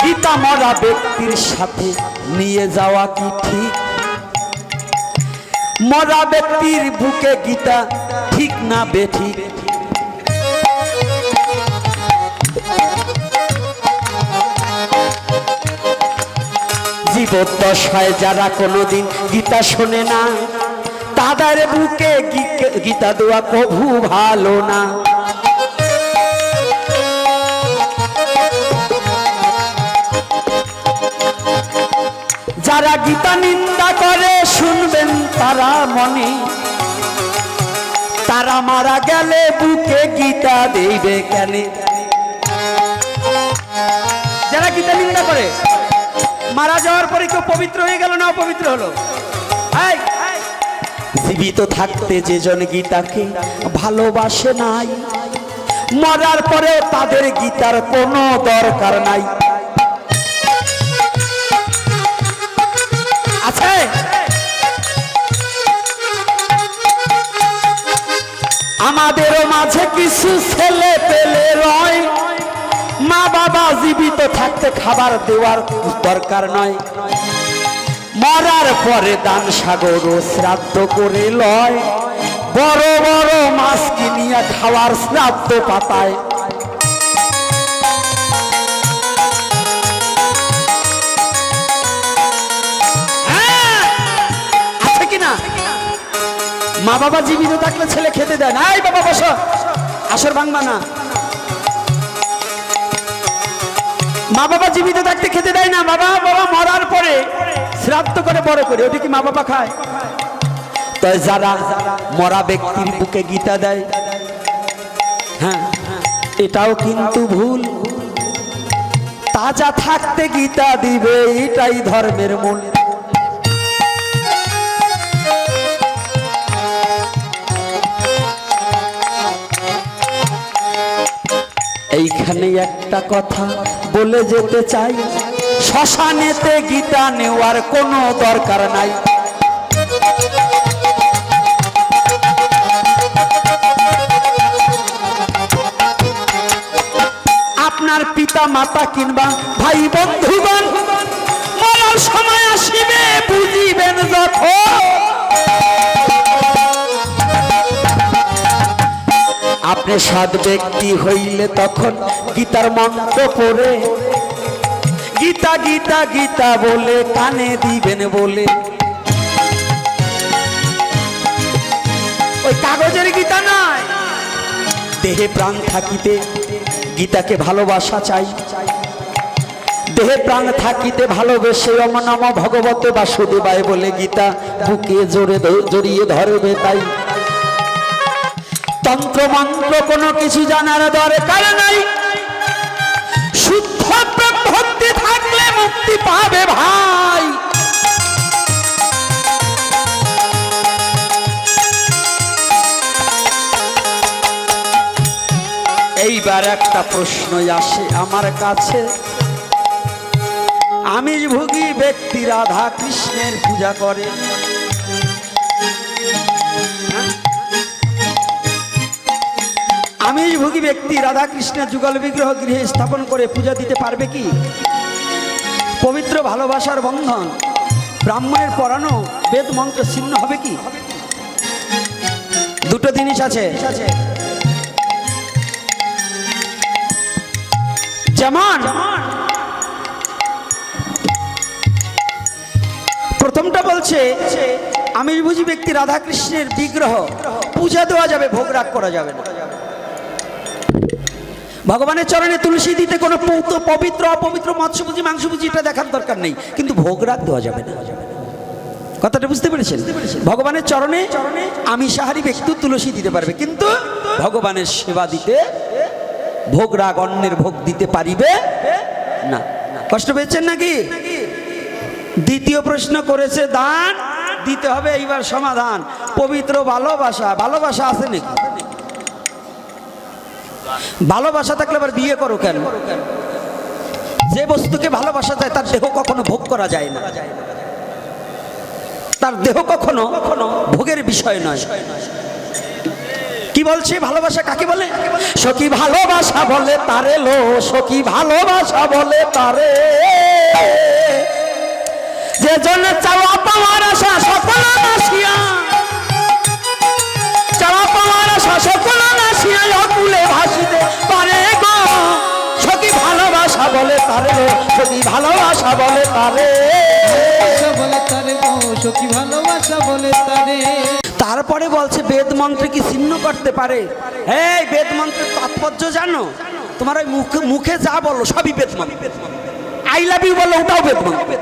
গীতা মরা ব্যক্তির সাথে নিয়ে যাওয়া কি ঠিক? মরা ব্যক্তির বুকে গীতা ঠিক না বেঠিক? জীবদ্দশায় যারা কোনোদিন গীতা শোনে না, তাদের বুকে গীতা দেওয়া কভু ভালো না। যারা গীতা নিন্দা করে শুনবেন তারা মনে, তারা মারা গেলে বুকে গীতা দেবে কেন? যারা গীতা নিন্দা করে মারা যাওয়ার পরে কেউ পবিত্র হয়ে গেল না অপবিত্র হলো? জীবিত থাকতে যেজন গীতাকে ভালোবাসে নাই, মরার পরে তাদের গীতার কোনো দরকার নাই। আছে আমাদেরও মাঝে কিছু ছেলে পেলে রয়, মা বাবা জীবিত থাকতে খাবার দেওয়ার দরকার নয়, মরার পরে দান সাগর ও শ্রাদ্ধ করে লয়, বড় বড় মাছ কিনিয়া খাওয়ার শ্রাদ্ধ পাতায়। আছে কিনা? মা বাবা জীবিত থাকলে ছেলে খেতে দেয় না, এই বাবা বসো, আসর ভাঙবা না। মা বাবা জীবিত থাকতে খেতে দেয় না, বাবা বাবা মরার পরে শ্রাদ্ধ করে বড় করে, ওটা কি মা বাবা খায়? তাই যারা মরা ব্যক্তির বুকে গীতা দেয়, হ্যাঁ এটাও কিন্তু ভুল। তাজা থাকতে গীতা দিবে, এটাই ধর্মের মূল। এইখানে একটা কথা বলে যেতে চাই, শ্মশানেতে গীতা নেওয়ার কোনো দরকার নাই। আপনার পিতা মাতা কিংবা ভাই বন্ধুগণ মরার সময় আসিবে, বুঝিবেন যখন আপনি সৎ ব্যক্তি হইলে তখন গীতার মন্ত্র পড়ে গীতা গীতা গীতা বলে কানে দিবেন বলে। ওই কাগজের গীতা নয়, দেহে প্রাণ থাকিতে গীতাকে ভালোবাসা চাই। দেহে প্রাণ থাকিতে ভালোবেসে ওম নমো ভগবতে বাসুদেবায় বলে গীতা বুকে জড়িয়ে ধরবে। তাই তন্ত্র মন্ত্র কোনো কিছু জানার দরকার নাই, শুদ্ধ ভক্তি থাকলে মুক্তি পাবে ভাই। এইবার একটা প্রশ্ন আসে আমার কাছে, আমিষভোগী ব্যক্তি রাধা কৃষ্ণের পূজা করে, আমিষভোগী ব্যক্তি রাধা কৃষ্ণের যুগল বিগ্রহ গৃহে স্থাপন করে পূজা দিতে পারবে কি? পবিত্র ভালোবাসার বন্ধন ব্রাহ্মণের পড়ানো বেদ মন্ত্র ছিন্ন হবে কি? দুটো জিনিস আছে, যেমন প্রথমটা বলছে আমিষভোজী ব্যক্তি রাধা কৃষ্ণের বিগ্রহ পূজা দেওয়া যাবে, ভোগ রাগ করা যাবে না। ভগবানের চরণে তুলসী দিতে কোনো পবিত্র অপবিত্র মৎস্যভোজী মাংসভোজী এটা দেখার দরকার নেই, কিন্তু ভোগ রাগ দেওয়া যাবে না। কথাটা বুঝতে পেরেছেন? ভগবানের চরণে আমিষাহারী ব্যক্তি তুলসী দিতে পারবে, কিন্তু ভগবানের সেবা দিতে ভোগ রাগ অন্যের ভোগ দিতে পারিবে না। কষ্ট পেয়েছেন নাকি? দ্বিতীয় প্রশ্ন করেছে দান দিতে হবে, এইবার সমাধান পবিত্র ভালোবাসা। ভালোবাসা আছে নাকি? ভালোবাসা থাকলে আবার বিয়ে করো কেন? যে বস্তুকে ভালোবাসা যায় তার দেহ কখনো ভোগ করা যায় না, তার দেহ কখনো ভোগের বিষয় নয়। কি বলছে ভালোবাসা কাকে বলে? সখী ভালোবাসা বলে তারে লো, সখী ভালোবাসা বলে তারে, যে জন্য চাওয়া পাওয়ার আশা সকল নাশিয়া, চাওয়া পাওয়ার আশা সকল নাশিয়া অকুলে ভাসিতে পারে গো। সখী ভালোবাসা বলে তারে লো, সখী ভালোবাসা বলে তারে, বলে তারে গো, সখী ভালোবাসা বলে তারে। তারপরে বলছে বেদ মন্ত্র কি ছিন্ন করতে পারে? এই বেদ মন্ত্রের তাৎপর্য জানো? তোমার ওই মুখে মুখে যা বলো সবই বেদ মন্ত্র। আই লাভ ইউ বলো, ওটাও বেদ মন্ত্র।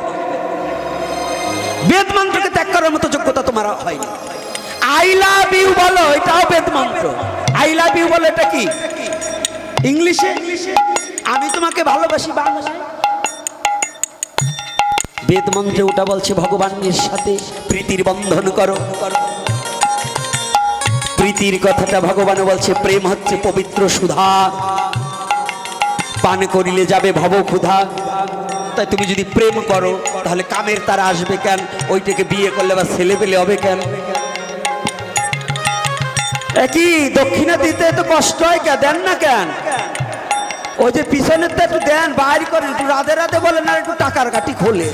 বেদ মন্ত্রকে ত্যাগ করার মতো যোগ্যতা তোমার হয়নি। আই লাভ ইউ বলো, এটাও বেদ মন্ত্র। আই লাভ ইউ বলো, এটা কি ইংলিশে? আমি তোমাকে ভালোবাসি বাংলায়। বেদ মন্ত্রে ওটা বলছে ভগবানের সাথে প্রীতির বন্ধন করো। প্রীতির কথাটা ভগবান বলছে প্রেম হচ্ছে পবিত্র সুধা, পান করিলে যাবে ভব ক্ষুধা। তাই তুমি যদি প্রেম করো তাহলে কামের তারা আসবে কেন? ওইটাকে বিয়ে করলে বা ছেলে পেলে হবে কেন? একই দক্ষিণা দিতে তো কষ্ট হয়, কে দেন না কেন? ওই যে পিছনের তো একটু দেন, বাইরে করেন, একটু রাধে রাধে বলেন, আর একটু টাকার কাঠি খোলে।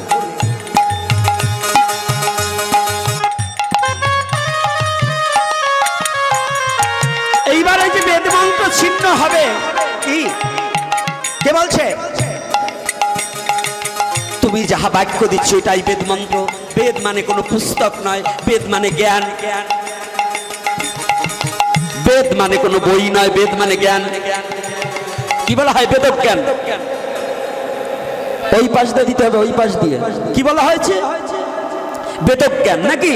এইবার এই যে বেদ মন্ত্র ছিন্ন হবে, কি কে বলছে? তুমি যাহা বাক্য দিচ্ছ এটাই বেদ মন্ত্র। বেদ মানে কোনো পুস্তক নয়, বেদ মানে জ্ঞান। বেদ মানে কোনো বই নয়, বেদ মানে জ্ঞান। কি বলা হয়? বেদ জ্ঞান। ওই পাশ দিয়ে দিতে হবে, ওই পাশ দিয়ে। কি বলা হয়েছে? বেদ জ্ঞান নাকি?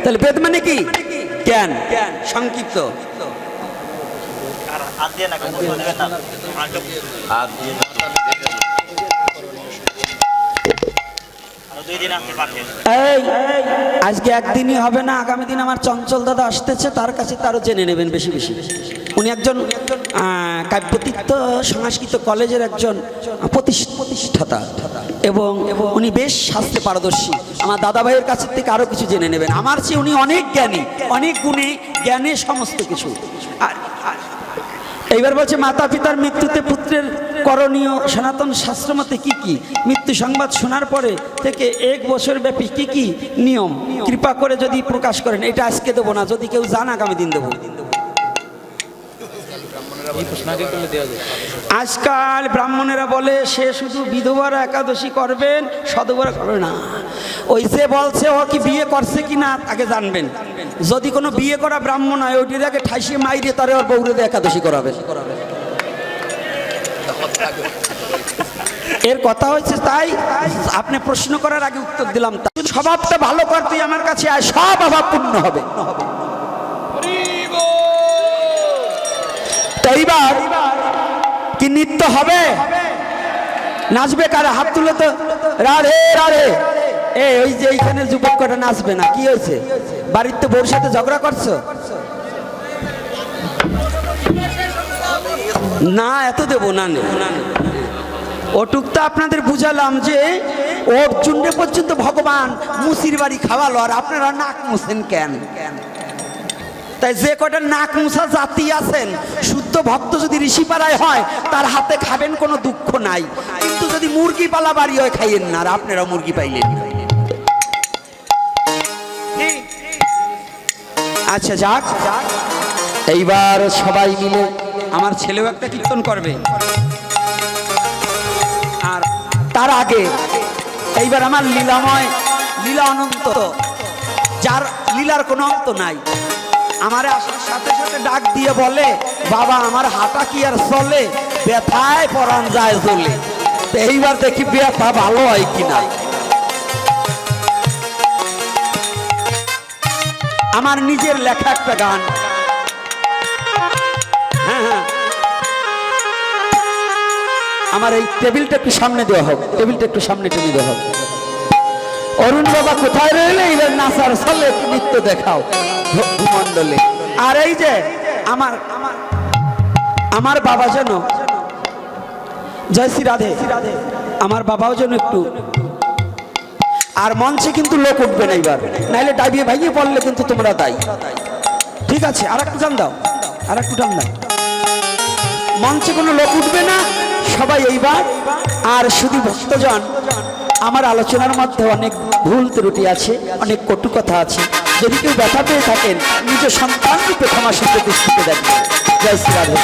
তাহলে বেদ মানে কি? জ্ঞান, সংক্ষিপ্ত। আজকে একদিনই হবে না, আগামী দিন আমার চঞ্চল দাদা আসতেছে, তার কাছে তারও জেনে নেবেন বেশি বেশি। উনি একজন কাব্যতীর্থ সংস্কৃত কলেজের একজন প্রতিষ্ঠাতা এবং উনি বেশ শাস্ত্রে পারদর্শী। আমার দাদা ভাইয়ের কাছ থেকে আরও কিছু জেনে নেবেন। আমার চেয়ে উনি অনেক জ্ঞানী, অনেক গুণে জ্ঞানে সমস্ত কিছু। আর এইবার বলছে মাতা পিতার মৃত্যুতে পুত্রের করণীয় সনাতন শাস্ত্র মতে কি কি? মৃত্যু সংবাদ শোনার পরে থেকে 1 বছর ব্যাপী কি কি নিয়ম কৃপা করে যদি প্রকাশ করেন। এটা আজকে দেবো না, যদি কেউ জান আগামী দিন দেবো। আজকাল ব্রাহ্মণেরা বলে সে শুধু বিধবারা একাদশী করবেন, সধবারা করবে না। ওই যে বলছে ও কি বিয়ে করছে কি না তাকে জানবেন। যদি কোনো বিয়ে করা ব্রাহ্মণ হয় ওইটির আগে ঠাইসিয়ে মাইরে তারে ওর বউরে একাদশী করাবে। এর কথা হচ্ছে তাই আপনি প্রশ্ন করার আগে উত্তর দিলাম। স্বভাবটা ভালো কর, তুই আমার কাছে আয়, সব অভাব পূর্ণ হবে। এইবার কি নৃত্য হবে? নাচবে কারা? হাত তুলে তো। রাধে রাধে। ওই যে এইখানে যুবক কটা নাচবে না, কি হয়েছে? বাড়িতে বউর সাথে ঝগড়া করছো? না এত দেবো না। ওটুকটা আপনাদের বুঝালাম যে অর্জুনে পর্যন্ত ভগবান মুসির বাড়ি খাওয়ালো, আর আপনারা নাক মুছেন কেন? তাই যে কটা নাক মুছা জাতি আছেন, শুদ্ধ ভক্ত যদি ঋষিপাড়ায় হয় তার হাতে খাবেন, কোনো দুঃখ নাই। কিন্তু যদি মুরগি পালা বাড়ি হয় খাইয়েন না, আর আপনারা মুরগি পাইলেন। আচ্ছা যাক, এইবার সবাই মিলে আমার ছেলেও একটা কীর্তন করবে। আর তার আগে এইবার আমার লীলাময়, লীলা অনন্ত, যার লীলার কোনো অন্ত নাই, আমার আসার সাথে সাথে ডাক দিয়ে বলে বাবা আমার হাঁটা কি আর চলে, ব্যথায় পরাণ যায় চলে। এইবার দেখি ব্যথা ভালো হয় কিনা। আমার নিজের লেখা একটা গান। হ্যাঁ হ্যাঁ, আমার এই টেবিলটা একটু সামনে দেওয়া হোক, টেবিলটা একটু সামনে টেনে দেওয়া হোক। অরুণ বাবা কোথায় রইলে এবার নাচার চলে, একটু নৃত্য দেখাও ভূমণ্ডলে। আর এই যে আমার আমার বাবা যেন, জয় শ্রী রাধে, আমার বাবাও যেন একটু। আর মঞ্চে কিন্তু লোক উঠবে না এইবার, নাইলে ডাবিয়ে ভাইয়ে পড়লে কিন্তু তোমরা দায়ী। ঠিক আছে, আর একটা গান দাও। আর একটু টান দাও। মঞ্চে কোনো লোক উঠবে না, সবাই এইবার। আর শুধু ভক্তজন, আমার আলোচনার মধ্যে অনেক ভুল ত্রুটি আছে, অনেক কটু কথা আছে। যদি কেউ ব্যথা পেয়ে থাকেন, নিজ সন্তান রূপে ক্ষমা সুন্দর দৃষ্টিতে দেখবেন। জয় শ্রী রাধে।